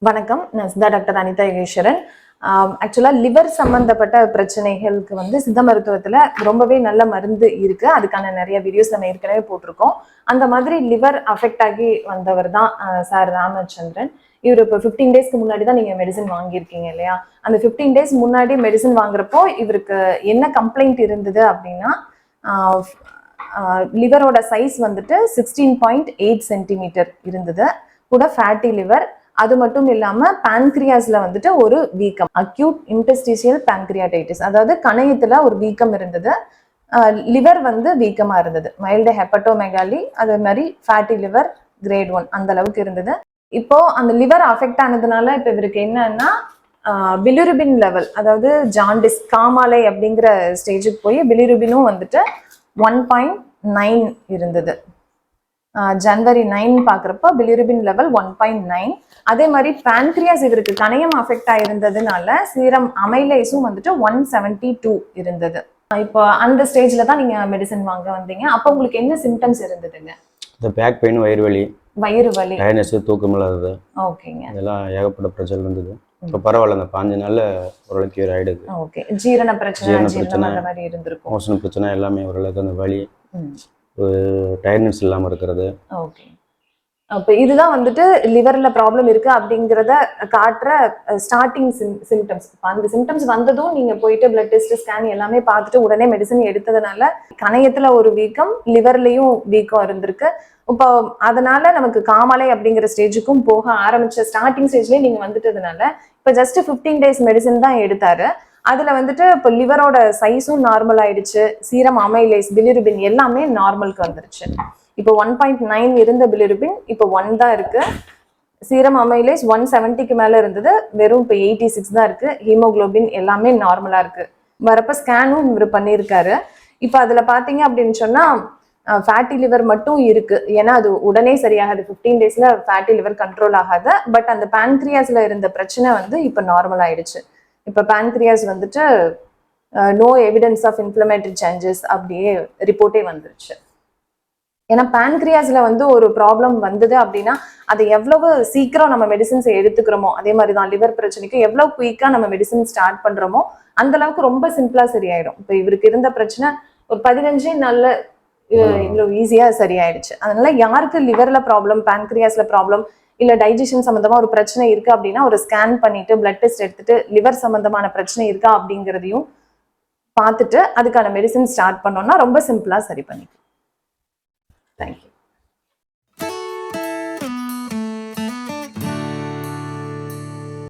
வணக்கம். நான் சித்தா டாக்டர் அனிதா யோகேஸ்வரன். ஆக்சுவலாக லிவர் சம்மந்தப்பட்ட பிரச்சனைகளுக்கு வந்து சித்த மருத்துவத்தில் ரொம்பவே நல்ல மருந்து இருக்கு. அதுக்கான நிறைய வீடியோஸ் நம்ம ஏற்கனவே போட்டிருக்கோம். அந்த மாதிரி லிவர் அஃபெக்ட் ஆகி வந்தவர் தான் சார் ராமச்சந்திரன். இவர் இப்போ 15 டேஸ்க்கு முன்னாடி தான் நீங்கள் மெடிசன் வாங்கியிருக்கீங்க இல்லையா? அந்த 15 டேஸ் முன்னாடி மெடிசன் வாங்குறப்போ இவருக்கு என்ன கம்ப்ளைண்ட் இருந்தது அப்படின்னா, லிவரோட சைஸ் வந்துட்டு 16.8 சென்டிமீட்டர் இருந்தது. கூட ஃபேட்டி லிவர். அது மட்டும் இல்லாம பான்கிரியாஸ்ல வந்துட்டு ஒரு வீக்கம், அக்யூட் இன்டெஸ்டிஷியல் பான்கிரியாடைட்டிஸ், அதாவது கணையத்துல ஒரு வீக்கம் இருந்தது. லிவர் வந்து வீக்கமா இருந்தது, மைல்டு ஹெப்பட்டோமெகாலி, அதே மாதிரி ஃபேட்டி லிவர் கிரேட் 1 அந்த அளவுக்கு இருந்தது. இப்போ அந்த லிவர் அஃபெக்ட் ஆனதுனால இப்போ இவருக்கு என்னன்னா பிலிருபின் லெவல், அதாவது ஜாண்டிஸ் காமாலை அப்படிங்கிற ஸ்டேஜுக்கு போய் பிலிருபினும் வந்துட்டு 1.9 இருந்தது. ஜனவரி 9 பார்க்குறப்ப பிலிருபின் லெவல் 1.9. அதே மாதிரி பான்கிரியாஸ் இவருக்கு கணையம் அஃபெக்ட் ஆயிருந்ததுனால சீரம் அமைலேஸும் வந்துட்டு 172 இருந்தது. இப்போ அந்த ஸ்டேஜ்ல தான் நீங்க மெடிசன் வாங்க வந்தீங்க. அப்போ உங்களுக்கு என்ன சிம்டம்ஸ் இருந்ததுங்க? இந்த பேக் பெயின், வயிறு வலி, டயர்னஸ், தூக்கம் இல்லாதது, ஓகேங்க, இதெல்லாம் ஏகப்பட்ட பிரச்சனை இருந்தது. இப்போ பரவாயில்ல, அந்த 5 நாள்ல ஓரளவுக்கு கியூர் ஆயிடுது. ஓகே. ஜீரண பிரச்சனை அந்த மாதிரி இருந்திருக்கும். மோஷன் பிரச்சனை எல்லாமே ஓரளவுக்கு, அந்த வலி, டயர்னஸ் இல்லாமல் இருக்கிறது. ஓகே. அப்போ இதுதான் வந்துட்டு லிவர்ல ப்ராப்ளம் இருக்கு அப்படிங்கிறத காட்டுற ஸ்டார்டிங் சிம்டம்ஸ். அந்த சிம்டம்ஸ் வந்ததும் நீங்க போயிட்டு பிளட் டெஸ்ட், ஸ்கேன் எல்லாமே பார்த்துட்டு உடனே மெடிசன் எடுத்ததுனால கணையத்துல ஒரு வீக்கம், லிவர்லயும் வீக்கம் இருந்திருக்கு. இப்போ அதனால நமக்கு காமாலை அப்படிங்கிற ஸ்டேஜுக்கும் போக ஆரம்பிச்ச ஸ்டார்டிங் ஸ்டேஜ்லயே நீங்க வந்துட்டதுனால இப்போ ஜஸ்ட் 15 டேஸ் மெடிசன் தான் எடுத்தாரு. அதுல வந்துட்டு இப்போ லிவரோட சைஸும் நார்மல் ஆயிடுச்சு, சீரம் அமைலேஸ், பிலிருபின் எல்லாமே நார்மலுக்கு வந்துருச்சு. இப்போ 1.9 இருந்த பிலிருபின் இப்போ 1 தான் இருக்கு. சீரம் அமைலேஸ் 170க்கு மேல இருந்தது, வெறும் இப்போ 86 தான் இருக்கு. ஹீமோகுளோபின் எல்லாமே நார்மலா இருக்கு. வரப்ப ஸ்கேனும் இவர் பண்ணியிருக்காரு. இப்போ அதுல பாத்தீங்க அப்படின்னு சொன்னா ஃபேட்டி லிவர் மட்டும் இருக்கு. ஏன்னா அது உடனே சரியாகாது, 15 டேஸ்ல ஃபேட்டி லிவர் கண்ட்ரோல் ஆகாது. பட் அந்த பான்கிரியாஸ்ல இருந்த பிரச்சனை வந்து இப்போ நார்மல் ஆயிடுச்சு. இப்போ பான்கிரியாஸ் வந்துட்டு no evidence of inflammatory changes அப்படியே ரிப்போர்ட்டே வந்துருச்சு. ஏன்னா பான்கிரியாஸ்ல வந்து ஒரு ப்ராப்ளம் வந்தது அப்படின்னா அதை எவ்வளவு சீக்கிரம் நம்ம மெடிசின்ஸை எடுத்துக்கிறோமோ, அதே மாதிரி தான் லிவர் பிரச்சனைக்கு எவ்வளவு குயிக்கா நம்ம மெடிசின் ஸ்டார்ட் பண்றோமோ அந்த அளவுக்கு ரொம்ப சிம்பிளா சரியாயிடும். இப்போ இவருக்கு இருந்த பிரச்சனை ஒரு 15 நாள்ல இவ்வளவு ஈஸியா சரியாயிடுச்சு. அதனால யாருக்கு லிவர்ல ப்ராப்ளம், பான்கிரியாஸ்ல ப்ராப்ளம், இல்ல டைஜஷன் சம்பந்தமா ஒரு பிரச்சனை இருக்கு அப்படின்னா ஒரு ஸ்கேன் பண்ணிட்டு பிளட் டெஸ்ட் எடுத்துட்டு லிவர் சம்பந்தமான பிரச்சனை இருக்கா அப்படிங்கிறதையும் பார்த்துட்டு அதுக்கான மெடிசன் ஸ்டார்ட் பண்ணோம்னா ரொம்ப சிம்பிளா சரி பண்ணிக்கலாம். தேங்க்யூ.